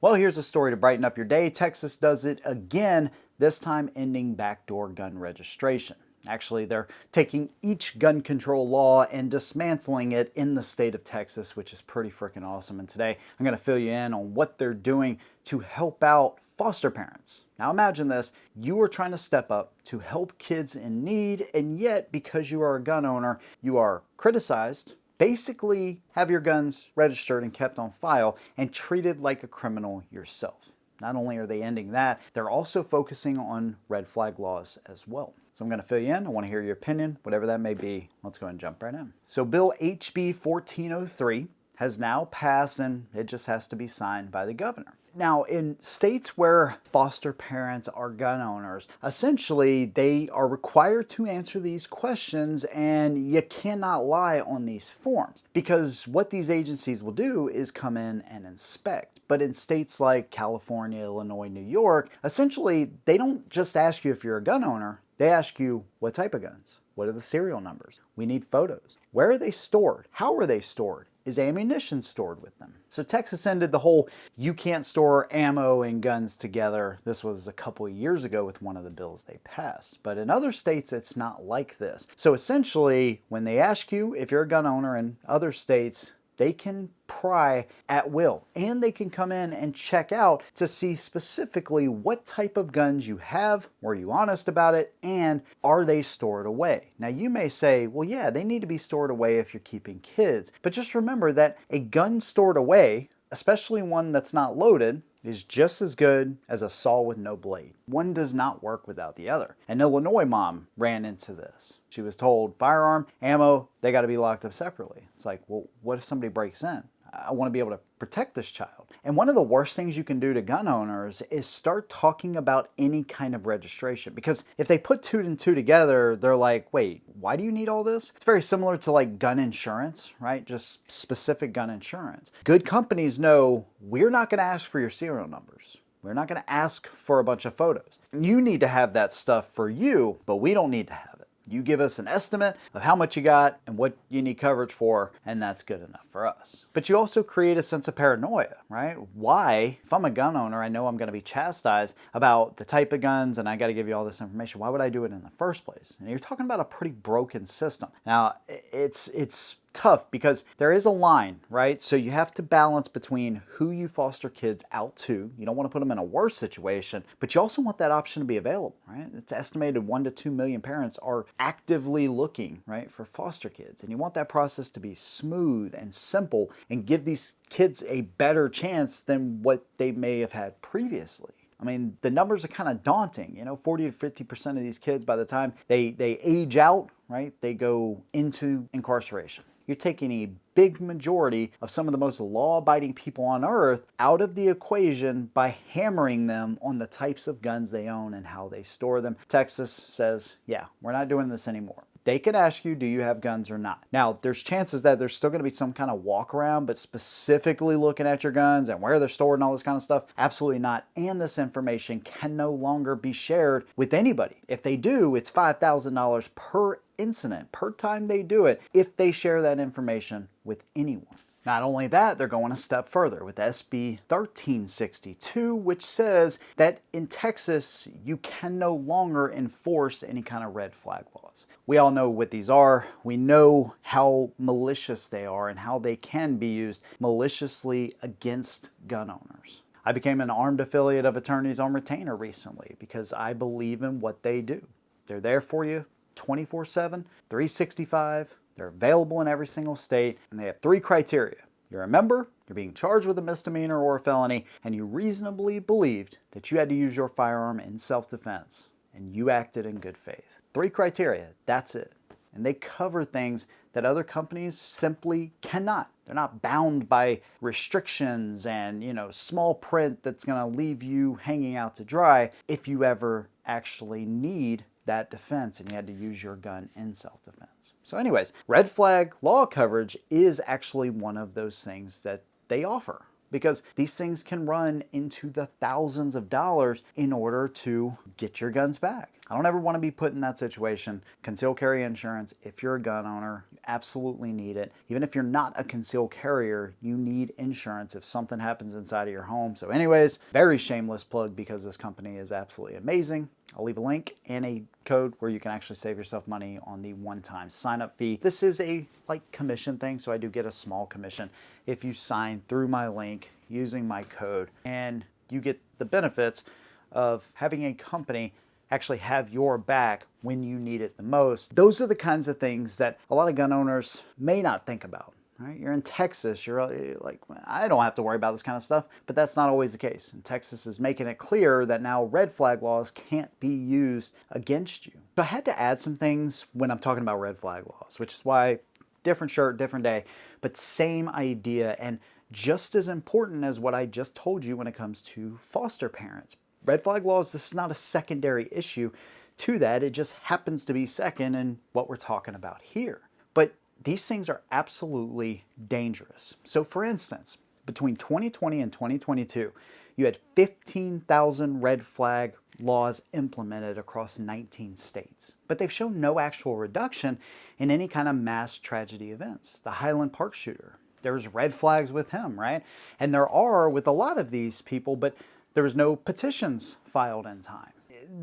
Well, here's a story to brighten up your day. Texas does it again, this time ending backdoor gun registration. Actually, they're taking each gun control law and dismantling it in the state of Texas, which is pretty freaking awesome. And today, I'm going to fill you in on what they're doing to help out foster parents. Now imagine this, you are trying to step up to help kids in need, and yet because you are a gun owner, you are criticized, basically have your guns registered and kept on file and treated like a criminal yourself. Not only are they ending that, they're also focusing on red flag laws as well. So I'm going to fill you in. I want to hear your opinion, whatever that may be. Let's go ahead and jump right in. So Bill HB 1403 has now passed, and it just has to be signed by the governor. Now, in states where foster parents are gun owners, essentially they are required to answer these questions, and you cannot lie on these forms, because what these agencies will do is come in and inspect. But in states like California, Illinois, New York, essentially they don't just ask you if you're a gun owner, they ask you what type of guns, what are the serial numbers, we need photos, where are they stored, how are they stored, is ammunition stored with them? So Texas ended the whole you can't store ammo and guns together. This was a couple of years ago with one of the bills they passed. But in other states, it's not like this. So essentially, when they ask you if you're a gun owner in other states, they can pry at will, and they can come in and check out to see specifically what type of guns you have, were you honest about it, and are they stored away? Now you may say, well yeah, they need to be stored away if you're keeping kids, but just remember that a gun stored away, especially one that's not loaded, is just as good as a saw with no blade. One does not work without the other. An Illinois mom ran into this. She was told firearm, ammo, they got to be locked up separately. It's like, well, what if somebody breaks in? I want to be able to protect this child. And one of the worst things you can do to gun owners is start talking about any kind of registration. Because if they put two and two together, they're like, wait, why do you need all this? It's very similar to like gun insurance, right? Just specific gun insurance. Good companies know we're not going to ask for your serial numbers. We're not going to ask for a bunch of photos. You need to have that stuff for you, but we don't need to have it. You give us an estimate of how much you got and what you need coverage for, and that's good enough for us. But you also create a sense of paranoia, right? Why, if I'm a gun owner, I know I'm going to be chastised about the type of guns and I got to give you all this information. Why would I do it in the first place? And you're talking about a pretty broken system. Now, it's tough because there is a line, right? So you have to balance between who you foster kids out to. You don't want to put them in a worse situation, but you also want that option to be available, right? It's estimated 1 to 2 million parents are actively looking, right, for foster kids. And you want that process to be smooth and simple and give these kids a better chance than what they may have had previously. I mean, the numbers are kind of daunting. You know, 40 to 50% of these kids, by the time they age out, right, they go into incarceration. You're taking a big majority of some of the most law-abiding people on earth out of the equation by hammering them on the types of guns they own and how they store them. Texas says, yeah, we're not doing this anymore. They can ask you, do you have guns or not? Now, there's chances that there's still going to be some kind of walk around, but specifically looking at your guns and where they're stored and all this kind of stuff, absolutely not. And this information can no longer be shared with anybody. If they do, it's $5,000 per incident, per time they do it, if they share that information with anyone. Not only that, they're going a step further with SB 1362, which says that in Texas, you can no longer enforce any kind of red flag laws. We all know what these are. We know how malicious they are and how they can be used maliciously against gun owners. I became an armed affiliate of Attorneys on Retainer recently because I believe in what they do. They're there for you 24/7, 365. They're available in every single state, and they have 3 criteria. You're a member, you're being charged with a misdemeanor or a felony, and you reasonably believed that you had to use your firearm in self-defense, and you acted in good faith. 3 criteria, that's it. And they cover things that other companies simply cannot. They're not bound by restrictions and, small print that's going to leave you hanging out to dry if you ever actually need that defense and you had to use your gun in self-defense. So anyways, red flag law coverage is actually one of those things that they offer, because these things can run into the thousands of dollars in order to get your guns back. I don't ever want to be put in that situation. Concealed carry insurance, if you're a gun owner, you absolutely need it. Even if you're not a concealed carrier, you need insurance if something happens inside of your home. So anyways, very shameless plug because this company is absolutely amazing. I'll leave a link and a code where you can actually save yourself money on the one-time sign-up fee. This is a commission thing, so I do get a small commission if you sign through my link using my code, and you get the benefits of having a company actually have your back when you need it the most. Those are the kinds of things that a lot of gun owners may not think about. Right? You're in Texas, you're like, I don't have to worry about this kind of stuff, but that's not always the case. And Texas is making it clear that now red flag laws can't be used against you. So I had to add some things when I'm talking about red flag laws, which is why different shirt, different day, but same idea, and just as important as what I just told you when it comes to foster parents. Red flag laws, this is not a secondary issue to that. It just happens to be second in what we're talking about here. But these things are absolutely dangerous. So for instance, between 2020 and 2022, you had 15,000 red flag laws implemented across 19 states. But they've shown no actual reduction in any kind of mass tragedy events. The Highland Park shooter, there's red flags with him, right? And there are with a lot of these people, but there was no petitions filed in time.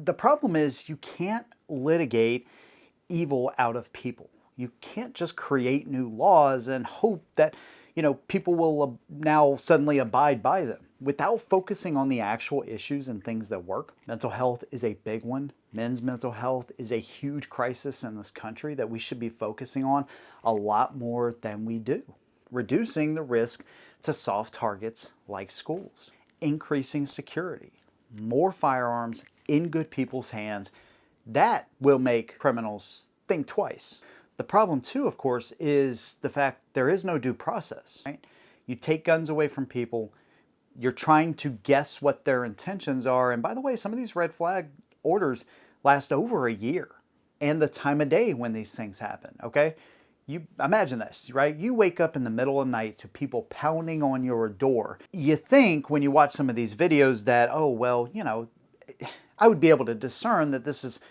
The problem is you can't litigate evil out of people. You can't just create new laws and hope that, people will now suddenly abide by them without focusing on the actual issues and things that work. Mental health is a big one. Men's mental health is a huge crisis in this country that we should be focusing on a lot more than we do. Reducing the risk to soft targets like schools. Increasing security, more firearms in good people's hands, that will make criminals think twice. The problem too, of course, is the fact there is no due process, right? You take guns away from people, you're trying to guess what their intentions are, and by the way, some of these red flag orders last over a year, and the time of day when these things happen, okay? You imagine this, right? You wake up in the middle of the night to people pounding on your door. You think when you watch some of these videos that, oh, well, I would be able to discern that this is,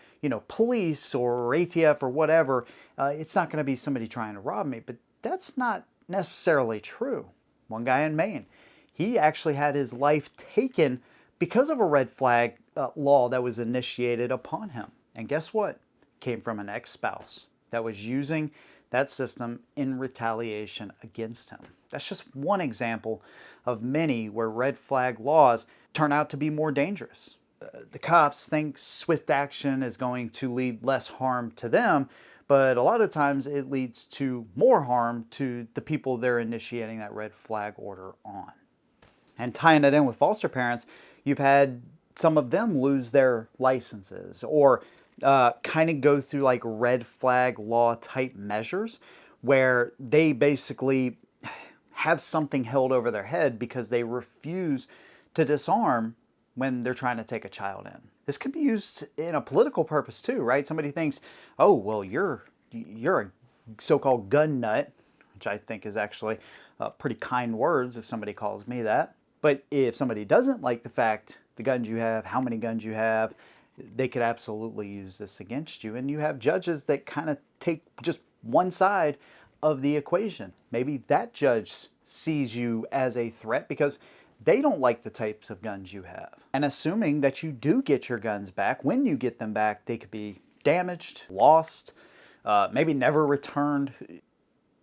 police or ATF or whatever. It's not going to be somebody trying to rob me, but that's not necessarily true. One guy in Maine, he actually had his life taken because of a red flag law that was initiated upon him. And guess what? Came from an ex-spouse that was using that system in retaliation against him. That's just one example of many where red flag laws turn out to be more dangerous. The cops think swift action is going to lead less harm to them, but a lot of times it leads to more harm to the people they're initiating that red flag order on. And tying it in with foster parents, you've had some of them lose their licenses or kind of go through like red flag law type measures where they basically have something held over their head because they refuse to disarm when they're trying to take a child in. This could be used in a political purpose too, right? Somebody thinks, oh, well, you're a so-called gun nut, which I think is actually pretty kind words if somebody calls me that. But if somebody doesn't like the fact, the guns you have, how many guns you have, they could absolutely use this against you. And you have judges that kind of take just one side of the equation. Maybe that judge sees you as a threat because they don't like the types of guns you have. And assuming that you do get your guns back, when you get them back, they could be damaged, lost, maybe never returned.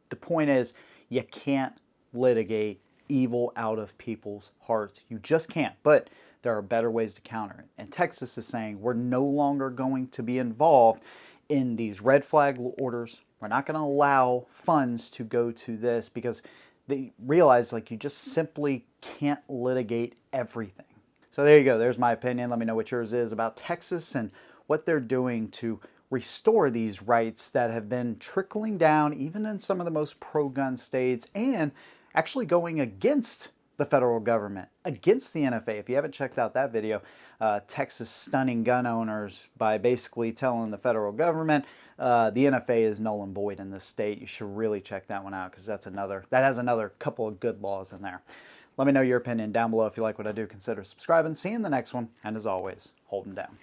The point is, you can't litigate evil out of people's hearts. You just can't. But there are better ways to counter it. And Texas is saying we're no longer going to be involved in these red flag orders. We're not going to allow funds to go to this because they realize you just simply can't litigate everything. So there you go. There's my opinion. Let me know what yours is about Texas and what they're doing to restore these rights that have been trickling down even in some of the most pro-gun states and actually going against the federal government, against the NFA. If you haven't checked out that video, Texas stunning gun owners by basically telling the federal government the NFA is null and void in this state. You should really check that one out because that has another couple of good laws in there. Let me know your opinion down below. If you like what I do, consider subscribing. See you in the next one. And as always, hold them down.